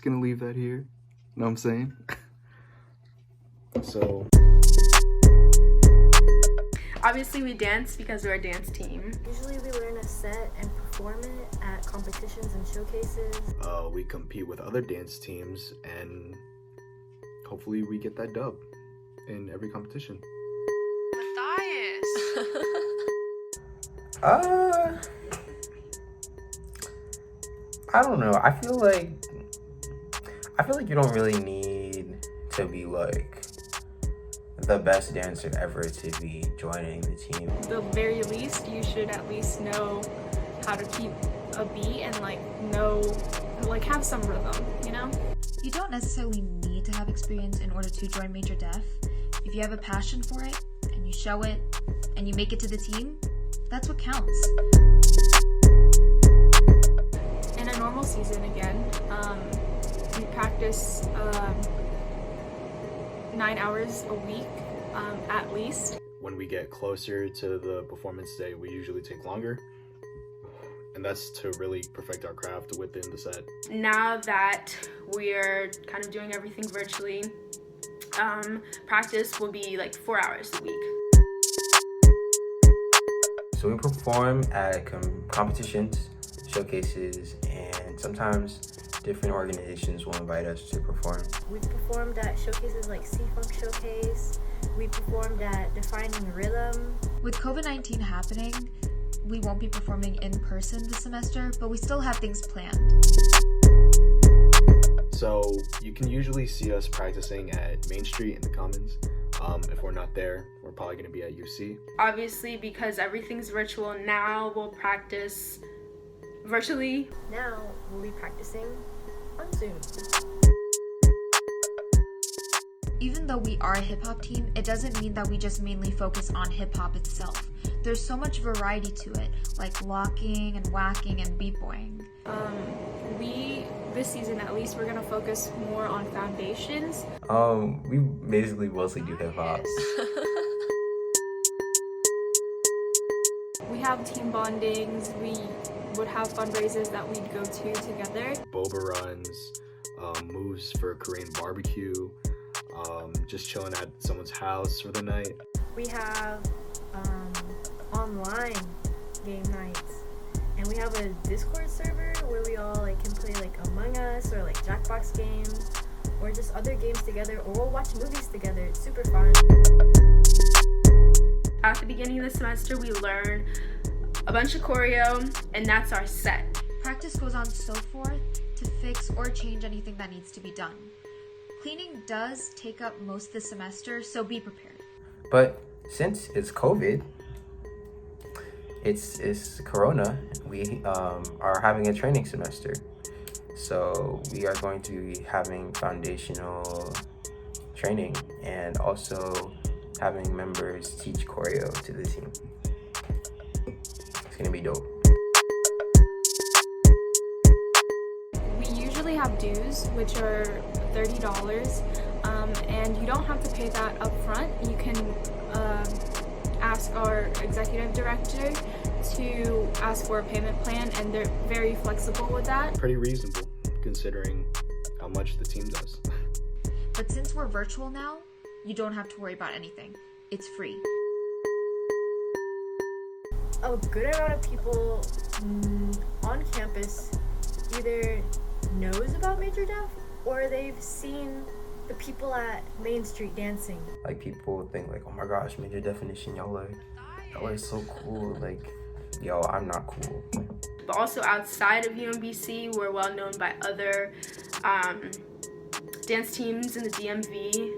gonna leave that here. Know what I'm saying? So obviously we dance because we're a dance team. Usually we learn a set and perform it at competitions and showcases. we compete with other dance teams and hopefully we get that dub in every competition. Matthias! I don't know. I feel like you don't really need to be like the best dancer ever to be joining the team. At the very least, you should at least know how to keep a beat and have some rhythm, you know? You don't necessarily need to have experience in order to join Major Def. If you have a passion for it and you show it and you make it to the team, that's what counts. In a normal season again, we practice 9 hours a week at least. When we get closer to the performance day, we usually take longer. And that's to really perfect our craft within the set. Now that we're kind of doing everything virtually, practice will be like 4 hours a week. So we perform at competitions, showcases, and sometimes different organizations will invite us to perform. We performed at showcases like C-Funk Showcase. We performed at Defining Rhythm. With COVID-19 happening, we won't be performing in person this semester, but we still have things planned. So you can usually see us practicing at Main Street in the Commons. If we're not there, we're probably going to be at UC. Obviously, because everything's virtual now, we'll practice virtually. Now we'll be practicing on Zoom. Even though we are a hip-hop team, it doesn't mean that we just mainly focus on hip-hop itself. There's so much variety to it, like locking and whacking and beatboying. This season at least, we're gonna focus more on foundations. We basically mostly do hip-hop. We have team bondings, we would have fundraisers that we'd go to together. Boba runs, moves for Korean barbecue, just chilling at someone's house for the night. We have online game nights. And we have a Discord server where we all can play Among Us or Jackbox games or just other games together, or we'll watch movies together. It's super fun. At the beginning of the semester, we learn a bunch of choreo, and that's our set. Practice goes on so forth to fix or change anything that needs to be done. Cleaning does take up most of the semester, so be prepared. But since it's COVID, it's Corona, we are having a training semester. So we are going to be having foundational training and also having members teach choreo to the team. It's gonna be dope. We usually have dues, which are $30, and you don't have to pay that up front. You can ask our executive director to ask for a payment plan, and they're very flexible with that. Pretty reasonable considering how much the team does. But since we're virtual now, you don't have to worry about anything. It's free. A good amount of people on campus either knows about Major Def or they've seen the people at Main Street dancing. Like people think oh my gosh, Major Definition, y'all are so cool. Yo, I'm not cool. But also outside of UMBC, we're well known by other dance teams in the DMV.